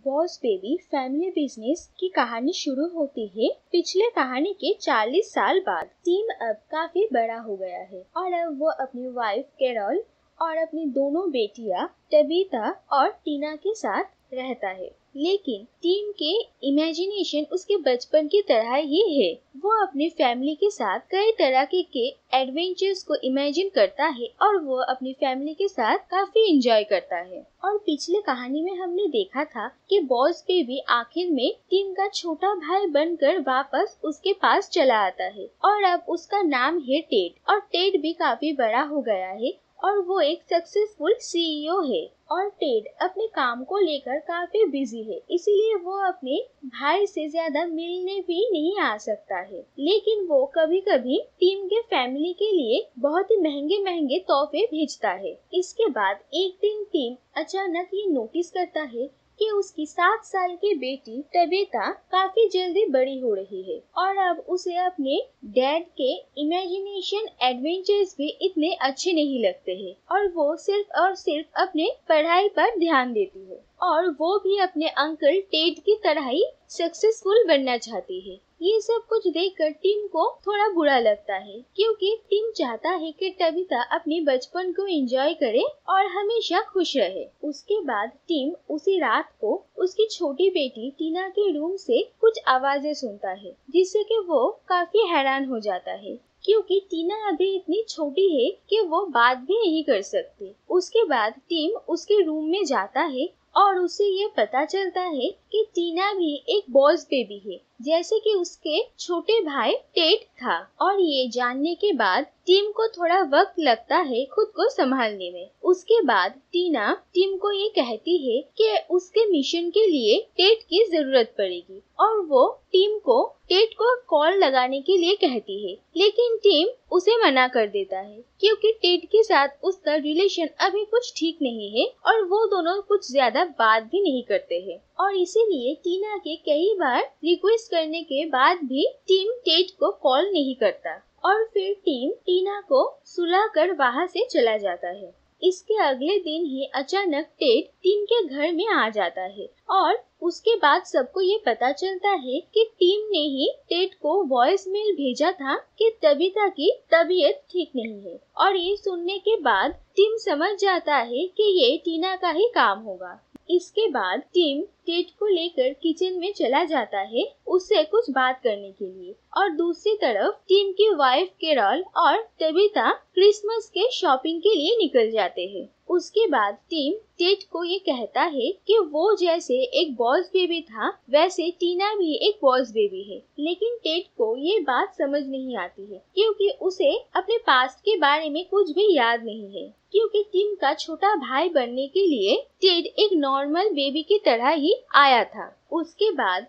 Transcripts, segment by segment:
Boss baby family business की कहानी शुरू होती है पिछले कहानी के 40 साल बाद। टीम अब काफी बड़ा हो गया है और अब वो अपनी वाइफ कैरोल और अपनी दोनों बेटियां टबीता और टीना के साथ रहता है। लेकिन टीम के इमेजिनेशन उसके बचपन की तरह ही है। वो अपनी फैमिली के साथ कई तरह के एडवेंचर्स को इमेजिन करता है और वो अपनी फैमिली के साथ काफी एंजॉय करता है। और पिछले कहानी में हमने देखा था कि बॉस बेबी आखिर में टीम का छोटा भाई बनकर वापस उसके पास चला आता है और अब उसका नाम है टेड। और टेड भी काफी बड़ा हो गया है और वो एक सक्सेसफुल सीईओ है। और टेड अपने काम को लेकर काफी बिजी है, इसीलिए वो अपने भाई से ज्यादा मिलने भी नहीं आ सकता है। लेकिन वो कभी कभी टीम के फैमिली के लिए बहुत ही महंगे महंगे तोहफे भेजता है। इसके बाद एक दिन टीम अचानक ये नोटिस करता है कि उसकी 7 साल की बेटी टबीता काफी जल्दी बड़ी हो रही है और अब उसे अपने डैड के इमेजिनेशन एडवेंचर्स भी इतने अच्छे नहीं लगते हैं और वो सिर्फ और सिर्फ अपने पढ़ाई पर ध्यान देती है। और वो भी अपने अंकल टेड की तरह ही सक्सेसफुल बनना चाहती है। ये सब कुछ देखकर टीम को थोड़ा बुरा लगता है, क्योंकि टीम चाहता है कि टबीता अपने बचपन को एंजॉय करे और हमेशा खुश रहे। उसके बाद टीम उसी रात को उसकी छोटी बेटी टीना के रूम से कुछ आवाजें सुनता है, जिससे कि वो काफी हैरान हो जाता है, क्योंकि टीना अभी इतनी छोटी है कि वो बात भी नहीं कर सकती। उसके बाद टीम उसके रूम में जाता है और उसे ये पता चलता है कि टीना भी एक बॉस बेबी है, जैसे कि उसके छोटे भाई टेड था। और ये जानने के बाद टीम को थोड़ा वक्त लगता है खुद को संभालने में। उसके बाद टीना टीम को ये कहती है कि उसके मिशन के लिए टेड की जरूरत पड़ेगी और वो टीम को टेड को कॉल लगाने के लिए कहती है। लेकिन टीम उसे मना कर देता है, क्योंकि टेड के साथ उसका रिलेशन अभी कुछ ठीक नहीं है और वो दोनों कुछ ज्यादा बात भी नहीं करते हैं। और इसीलिए टीना के कई बार रिक्वेस्ट करने के बाद भी टीम टेड को कॉल नहीं करता और फिर टीम टीना को सुलाकर वहां से चला जाता है। इसके अगले दिन ही अचानक टेड टीम के घर में आ जाता है और उसके बाद सबको ये पता चलता है कि टीम ने ही टेड को वॉइस मेल भेजा था कि टबीता की तबीयत ठीक नहीं है। और ये सुनने के बाद टीम समझ जाता है कि ये टीना का ही काम होगा। इसके बाद टीम टेड को लेकर किचन में चला जाता है उससे कुछ बात करने के लिए। और दूसरी तरफ टीम की वाइफ कैरोल और टबीता क्रिसमस के शॉपिंग के लिए निकल जाते हैं। उसके बाद टीम टेड को ये कहता है कि वो जैसे एक बॉस बेबी था वैसे टीना भी एक बॉस बेबी है। लेकिन टेड को ये बात समझ नहीं आती है, क्योंकि उसे अपने पास्ट के बारे में कुछ भी याद नहीं है, क्योंकि टीम का छोटा भाई बनने के लिए टेड एक नॉर्मल बेबी की तरह ही आया था। उसके बाद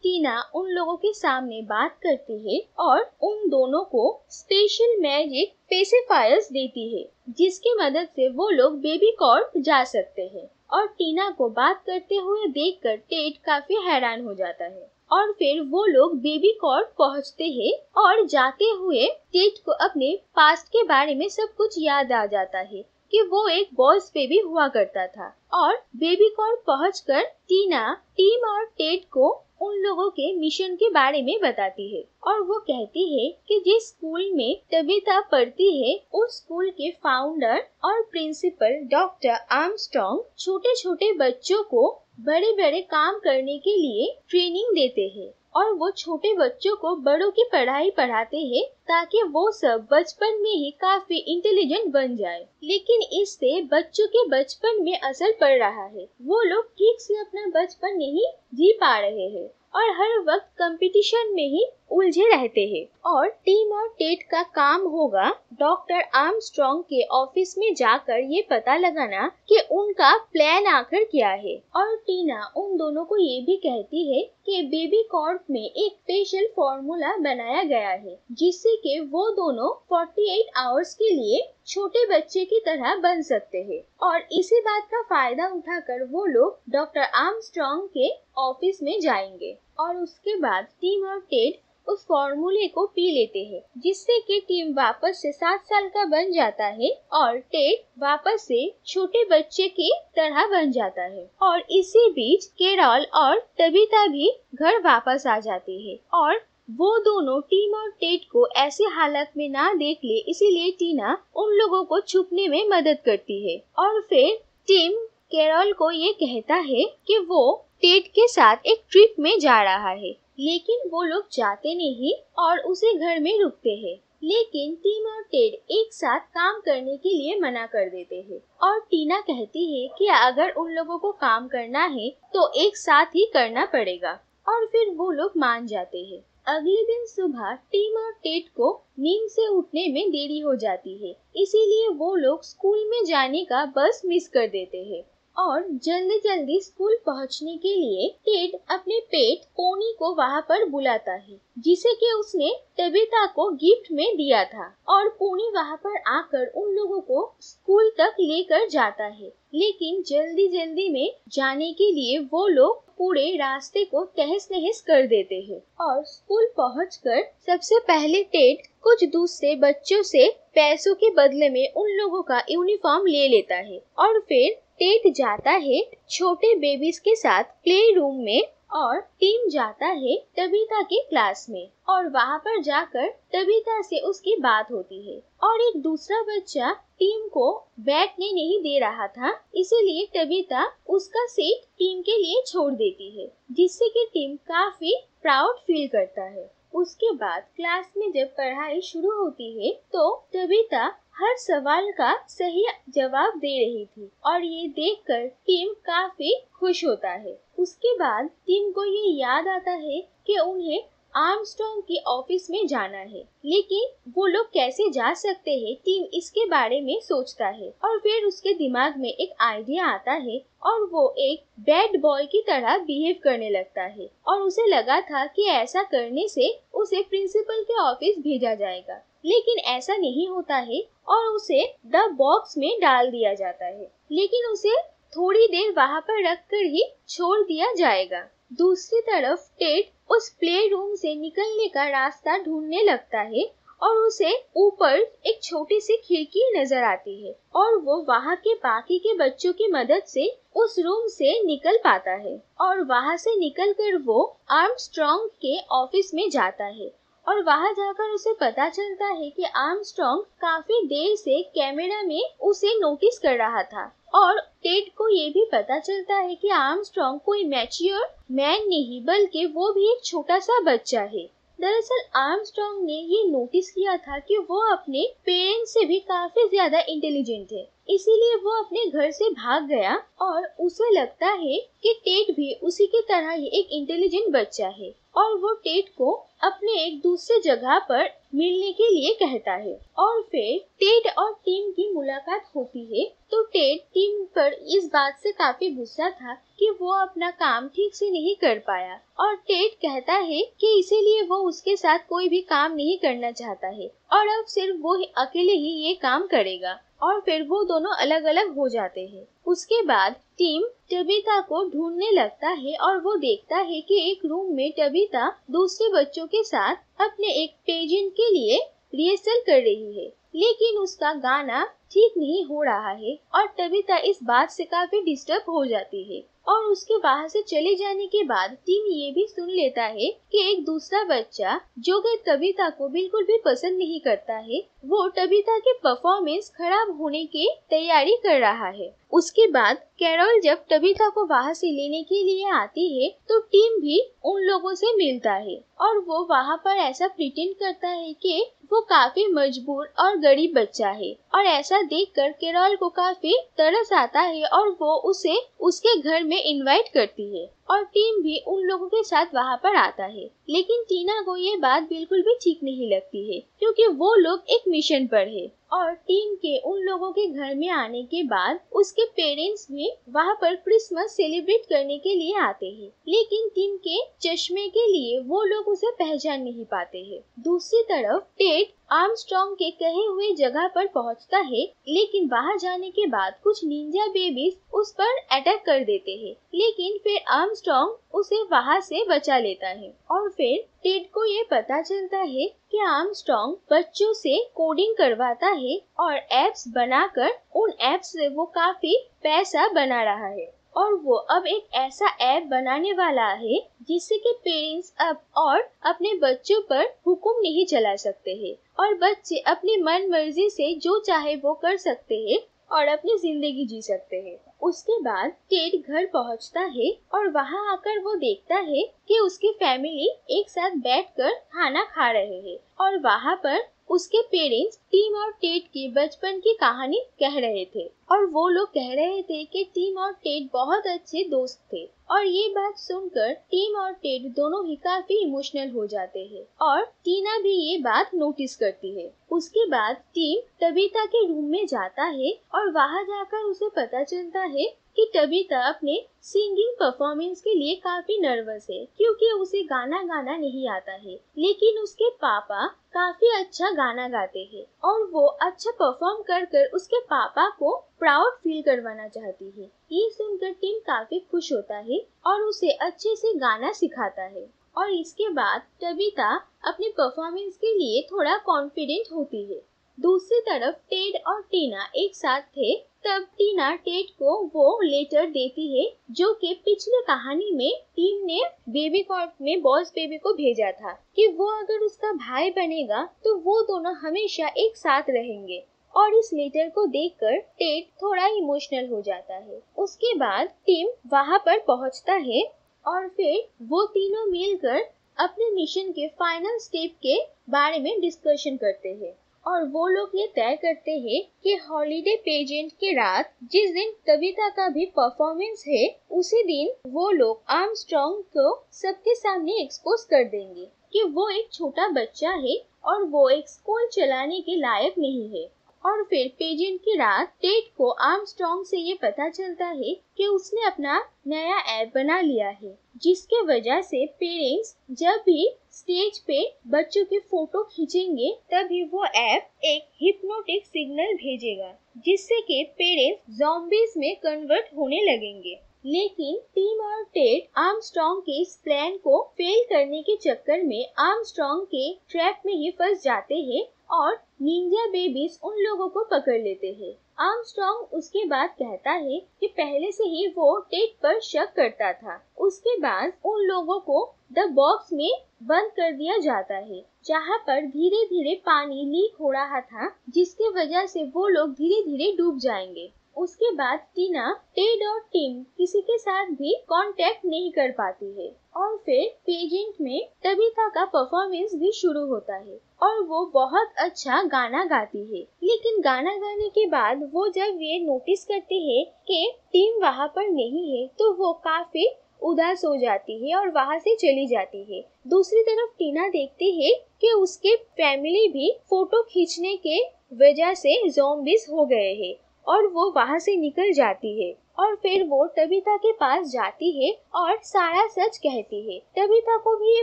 टीना उन लोगों के सामने बात करती है और उन दोनों को स्पेशल मैजिक पेसिफायर्स देती है, जिसकी मदद से वो लोग बेबी कॉर्प जा सकते हैं। और टीना को बात करते हुए देखकर टेड काफी हैरान हो जाता है। और फिर वो लोग बेबी कॉर्प पहुंचते हैं और जाते हुए टेड को अपने पास्ट के बारे में सब कुछ याद आ जाता है कि वो एक बॉस बेबी हुआ करता था। और बेबी कॉर्प पहुंचकर टीना टीम और टेड को उन लोगों के मिशन के बारे में बताती है और वो कहती है कि जिस स्कूल में टबीता पढ़ती है उस स्कूल के फाउंडर और प्रिंसिपल डॉक्टर आर्मस्ट्रॉन्ग छोटे छोटे बच्चों को बड़े बड़े काम करने के लिए ट्रेनिंग देते हैं और वो छोटे बच्चों को बड़ों की पढ़ाई पढ़ाते हैं ताकि वो सब बचपन में ही काफी इंटेलिजेंट बन जाए। लेकिन इससे बच्चों के बचपन में असर पड़ रहा है, वो लोग ठीक से अपना बचपन नहीं जी पा रहे हैं और हर वक्त कंपटीशन में ही उलझे रहते हैं। और टीम और टेड का काम होगा डॉक्टर आर्मस्ट्रॉन्ग के ऑफिस में जाकर ये पता लगाना कि उनका प्लान आखिर क्या है। और टीना उन दोनों को ये भी कहती है कि बेबी कॉर्प में एक स्पेशल फॉर्मूला बनाया गया है, जिससे कि वो दोनों 48 आवर्स के लिए छोटे बच्चे की तरह बन सकते हैं। और इसी बात का फायदा उठाकर वो लोग डॉक्टर आर्मस्ट्रॉन्ग के ऑफिस में जाएंगे। और उसके बाद टीम और टेड उस फॉर्मूले को पी लेते हैं, जिससे कि टिम वापस से 7 साल का बन जाता है और टेड वापस से छोटे बच्चे की तरह बन जाता है। और इसी बीच कैरल और टबिता भी घर वापस आ जाती है और वो दोनों टिम और टेड को ऐसे हालत में ना देख ले, इसीलिए टीना उन लोगों को छुपने में मदद करती है। और फिर टिम कैरल को ये कहता है कि वो टेड के साथ एक ट्रिप में जा रहा है, लेकिन वो लोग जाते नहीं और उसे घर में रुकते हैं। लेकिन टिम और टेड एक साथ काम करने के लिए मना कर देते हैं और टीना कहती है कि अगर उन लोगों को काम करना है तो एक साथ ही करना पड़ेगा, और फिर वो लोग मान जाते हैं। अगले दिन सुबह टिम और टेड को नींद से उठने में देरी हो जाती है, इसीलिए वो लोग स्कूल में जाने का बस मिस कर देते हैं और जल्दी जल्दी स्कूल पहुंचने के लिए टेड अपने पेट पोनी को वहां पर बुलाता है, जिसे कि उसने टबिता को गिफ्ट में दिया था। और पोनी वहां पर आकर उन लोगों को स्कूल तक लेकर जाता है, लेकिन जल्दी जल्दी में जाने के लिए वो लोग पूरे रास्ते को तहस नहस कर देते हैं। और स्कूल पहुंचकर सबसे पहले टेड कुछ दूसरे बच्चों से पैसों के बदले में उन लोगों का यूनिफॉर्म ले लेता है और फिर टेड जाता है छोटे बेबीज के साथ प्ले रूम में और टिम जाता है टबिता के क्लास में और वहां पर जाकर टबिता से उसकी बात होती है। और एक दूसरा बच्चा टिम को बैठने नहीं दे रहा था, इसीलिए टबिता उसका सीट टिम के लिए छोड़ देती है, जिससे कि टिम काफी प्राउड फील करता है। उसके बाद क्लास में जब पढ़ाई शुरू होती है तो टबिता हर सवाल का सही जवाब दे रही थी और ये देखकर टिम काफी खुश होता है। उसके बाद टिम को ये याद आता है कि उन्हें आर्मस्ट्रॉन्ग के ऑफिस में जाना है, लेकिन वो लोग कैसे जा सकते हैं, टिम इसके बारे में सोचता है और फिर उसके दिमाग में एक आइडिया आता है और वो एक बैड बॉय की तरह बिहेव करने लगता है और उसे लगा था कि ऐसा करने से उसे प्रिंसिपल के ऑफिस भेजा जाएगा, लेकिन ऐसा नहीं होता है और उसे द बॉक्स में डाल दिया जाता है, लेकिन उसे थोड़ी देर वहां पर रखकर ही छोड़ दिया जाएगा। दूसरी तरफ टेड उस प्ले रूम से निकलने का रास्ता ढूंढने लगता है और उसे ऊपर एक छोटी सी खिड़की नजर आती है और वो वहां के बाकी के बच्चों की मदद से उस रूम से निकल पाता है और वहां से निकलकर वो आर्मस्ट्रॉन्ग के ऑफिस में जाता है और वहां जाकर उसे पता चलता है कि आर्मस्ट्रॉन्ग काफी देर से कैमरा में उसे नोटिस कर रहा था और टेड को ये भी पता चलता है कि आर्मस्ट्रॉन्ग कोई मैच्योर मैन नहीं बल्कि वो भी एक छोटा सा बच्चा है। दरअसल आर्मस्ट्रॉन्ग ने ये नोटिस किया था कि वो अपने पेरेंट्स से भी काफी ज्यादा इंटेलिजेंट है, इसीलिए वो अपने घर से भाग गया और उसे लगता है कि टेड भी उसी की तरह ही एक इंटेलिजेंट बच्चा है और वो टेड को अपने एक दूसरे जगह पर मिलने के लिए कहता है। और फिर टेड और टिम की मुलाकात होती है तो टेड टिम पर इस बात से काफी गुस्सा था कि वो अपना काम ठीक से नहीं कर पाया और टेड कहता है कि इसीलिए वो उसके साथ कोई भी काम नहीं करना चाहता है और अब सिर्फ वो अकेले ही ये काम करेगा और फिर वो दोनों अलग अलग हो जाते हैं। उसके बाद टिम टबिता को ढूंढने लगता है और वो देखता है कि एक रूम में टबिता दूसरे बच्चों के साथ अपने एक पेजेंट के लिए रिहर्सल कर रही है, लेकिन उसका गाना ठीक नहीं हो रहा है और टबिता इस बात से काफी डिस्टर्ब हो जाती है और उसके वहां से चले जाने के बाद टिम ये भी सुन लेता है कि एक दूसरा बच्चा जो कि टबिता को बिल्कुल भी पसंद नहीं करता है, वो टबिता के परफॉर्मेंस खराब होने की तैयारी कर रहा है। उसके बाद कैरल जब टबिता को वहां से लेने के लिए आती है तो टिम भी उन लोगों से मिलता है और वो वहां पर ऐसा प्रिटेंड करता है कि वो काफी मजबूर और गरीब बच्चा है और ऐसा देखकर कैरल को काफी तरस आता है और वो उसे उसके घर में इनवाइट करती है और टिम भी उन लोगों के साथ वहां पर आता है। लेकिन टीना को ये बात बिल्कुल भी ठीक नहीं लगती है क्योंकि वो लोग एक मिशन पर है और टीम के उन लोगों के घर में आने के बाद उसके पेरेंट्स भी वहां पर क्रिसमस सेलिब्रेट करने के लिए आते हैं, लेकिन टिम के चश्मे के लिए वो लोग उसे पहचान नहीं पाते हैं। दूसरी तरफ टेड आर्मस्ट्रॉन्ग के कहे हुए जगह पर पहुंचता है, लेकिन वहां जाने के बाद कुछ निंजा बेबीज उस पर अटैक कर देते हैं, लेकिन फिर आर्मस्ट्रॉन्ग उसे वहां से बचा लेता है। और फिर टेड को ये पता चलता है कि आर्मस्ट्रॉन्ग बच्चों से कोडिंग करवाता है और एप्स बनाकर उन एप्स से वो काफी पैसा बना रहा है। और वो अब एक ऐसा ऐप बनाने वाला है जिससे कि पेरेंट्स अब और अपने बच्चों पर हुक्म नहीं चला सकते हैं और बच्चे अपनी मन मर्जी से जो चाहे वो कर सकते हैं और अपनी जिंदगी जी सकते हैं। उसके बाद टेड घर पहुंचता है और वहां आकर वो देखता है कि उसकी फैमिली एक साथ बैठकर खाना खा रहे हैं और वहां पर उसके पेरेंट्स टिम और टेड की बचपन की कहानी कह रहे थे और वो लोग कह रहे थे कि टिम और टेड बहुत अच्छे दोस्त थे। और ये बात सुनकर टिम और टेड दोनों ही काफी इमोशनल हो जाते हैं और टीना भी ये बात नोटिस करती है। उसके बाद टिम तबीता के रूम में जाता है और वहां जाकर उसे पता चलता है कि तबीता अपने सिंगिंग परफॉर्मेंस के लिए काफी नर्वस है क्योंकि उसे गाना गाना नहीं आता है, लेकिन उसके पापा काफी अच्छा गाना गाते हैं और वो अच्छा परफॉर्म कर कर उसके पापा को प्राउड फील करवाना चाहती है। ये सुनकर टिम काफी खुश होता है और उसे अच्छे से गाना सिखाता है और इसके बाद तबीता अपने परफॉर्मेंस के लिए थोड़ा कॉन्फिडेंट होती है। दूसरी तरफ टेड और टीना एक साथ थे, तब टीना टेड को वो लेटर देती है जो कि पिछले कहानी में टीम ने बेबी कॉर्प में बॉस बेबी को भेजा था कि वो अगर उसका भाई बनेगा तो वो दोनों हमेशा एक साथ रहेंगे। और इस लेटर को देखकर टेड थोड़ा इमोशनल हो जाता है। उसके बाद टीम वहां पर पहुंचता है और फिर वो तीनों मिलकर अपने मिशन के फाइनल स्टेप के बारे में डिस्कशन करते हैं और वो लोग ये तय करते हैं कि हॉलीडे पेजेंट के रात जिस दिन कविता का भी परफॉर्मेंस है उसी दिन वो लोग आर्मस्ट्रॉन्ग को सबके सामने एक्सपोज कर देंगे कि वो एक छोटा बच्चा है और वो एक स्कूल चलाने के लायक नहीं है। और फिर पेजेंट की रात टेड को आर्मस्ट्रॉन्ग से ये पता चलता है कि उसने अपना नया ऐप बना लिया है, जिसके वजह से पेरेंट्स जब भी स्टेज पे बच्चों के फोटो खींचेंगे तभी वो ऐप एक हिप्नोटिक सिग्नल भेजेगा जिससे कि पेरेंट्स ज़ॉम्बीज में कन्वर्ट होने लगेंगे। लेकिन टीम और टेड आर्मस्ट्रॉन्ग के इस प्लान को फेल करने के चक्कर में आर्मस्ट्रॉन्ग के ट्रैप में ही फंस जाते हैं और निंजा बेबीज उन लोगों को पकड़ लेते हैं। आर्मस्ट्रॉन्ग उसके बाद कहता है कि पहले से ही वो टेड पर शक करता था। उसके बाद उन लोगों को द बॉक्स में बंद कर दिया जाता है जहाँ पर धीरे धीरे पानी लीक हो रहा था, जिसके वजह से वो लोग धीरे धीरे डूब जाएंगे। उसके बाद टीना, टेड और टिम किसी के साथ भी कांटेक्ट नहीं कर पाती है और फिर पेजेंट में तबीता का परफॉर्मेंस भी शुरू होता है और वो बहुत अच्छा गाना गाती है। लेकिन गाना गाने के बाद वो जब ये नोटिस करती है कि टिम वहाँ पर नहीं है तो वो काफी उदास हो जाती है और वहाँ से चली जाती है। दूसरी तरफ टीना देखती है कि उसके फैमिली भी फोटो खींचने के वजह से ज़ॉम्बीज हो गए हैं और वो वहाँ से निकल जाती है और फिर वो तबीता के पास जाती है और सारा सच कहती है। तबीता को भी ये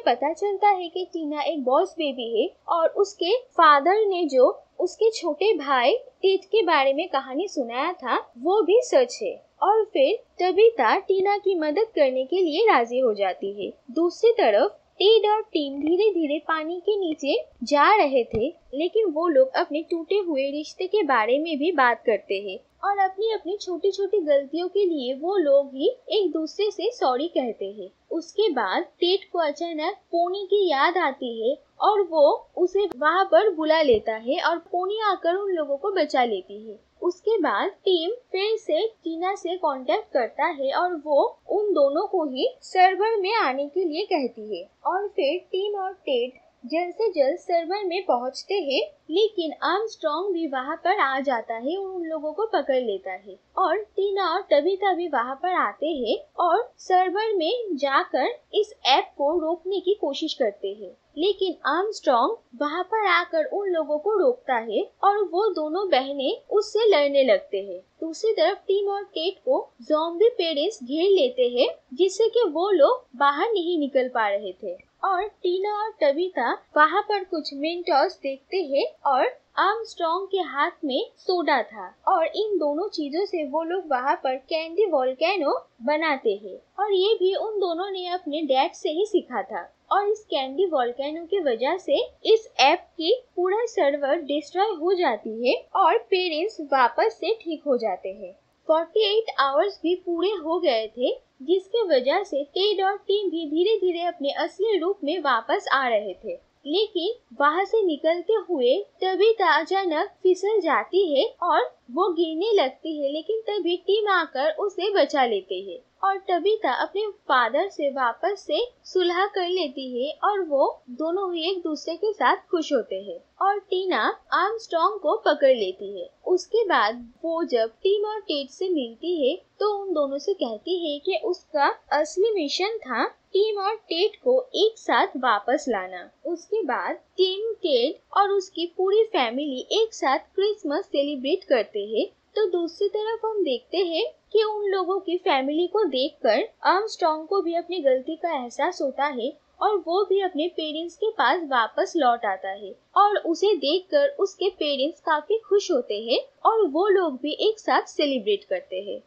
पता चलता है कि टीना एक बॉस बेबी है और उसके फादर ने जो उसके छोटे भाई टेड के बारे में कहानी सुनाया था वो भी सच है और फिर तबीता टीना की मदद करने के लिए राजी हो जाती है। दूसरी तरफ टेड और टीम धीरे धीरे पानी के नीचे जा रहे थे, लेकिन वो लोग अपने टूटे हुए रिश्ते के बारे में भी बात करते हैं और अपनी अपनी छोटी छोटी गलतियों के लिए वो लोग ही एक दूसरे से सॉरी कहते हैं। उसके बाद टेड को अचानक पोनी की याद आती है और वो उसे वहाँ पर बुला लेता है और पोनी आकर उन लोगों को बचा लेती है। उसके बाद टीम फिर से टीना से कांटेक्ट करता है और वो उन दोनों को ही सर्वर में आने के लिए कहती है और फिर टीम और टेड जल्द से जल्द सर्वर में पहुंचते हैं, लेकिन आर्मस्ट्रॉन्ग भी वहां पर आ जाता है और उन लोगों को पकड़ लेता है और टीना और तबीता भी वहां पर आते हैं और सर्वर में जाकर इस ऐप को रोकने की कोशिश करते हैं। लेकिन आर्मस्ट्रॉन्ग वहां पर आकर उन लोगों को रोकता है और वो दोनों बहनें उससे लड़ने लगते हैं। दूसरी तरफ टीम और टेड को ज़ॉम्बी पेरेंट्स घेर लेते हैं जिससे कि वो लोग बाहर नहीं निकल पा रहे थे और टीना और टबीता वहाँ पर कुछ मेंटोस देखते हैं और आर्मस्ट्रॉन्ग के हाथ में सोडा था और इन दोनों चीजों से वो लोग वहाँ पर कैंडी वोल्केनो बनाते हैं और ये भी उन दोनों ने अपने डैड से ही सीखा था। और इस कैंडी वोल्केनो की वजह से इस ऐप की पूरा सर्वर डिस्ट्रॉय हो जाती है और पेरेंट्स वापस से ठीक हो जाते हैं। 48 आवर्स भी पूरे हो गए थे जिसके वजह से टेड और टीम भी धीरे धीरे अपने असली रूप में वापस आ रहे थे। लेकिन वहां से निकलते हुए टबीता अचानक फिसल जाती है और वो गिरने लगती है, लेकिन तभी टीम आकर उसे बचा लेते हैं और टबीता अपने फादर से वापस से सुलह कर लेती है और वो दोनों ही एक दूसरे के साथ खुश होते हैं और टीना आर्मस्ट्रॉन्ग को पकड़ लेती है। उसके बाद वो जब टीम और टेड से मिलती है तो उन दोनों से कहती है कि उसका असली मिशन था टीम और टेड को एक साथ वापस लाना। उसके बाद टीम, टेड और उसकी पूरी फैमिली एक साथ क्रिसमस सेलिब्रेट करते हैं। तो दूसरी तरफ हम देखते हैं कि उन लोगों की फैमिली को देखकर आर्मस्ट्रॉन्ग को भी अपनी गलती का एहसास होता है और वो भी अपने पेरेंट्स के पास वापस लौट आता है और उसे देखकर उसके पेरेंट्स काफी खुश होते हैं और वो लोग भी एक साथ सेलिब्रेट करते हैं।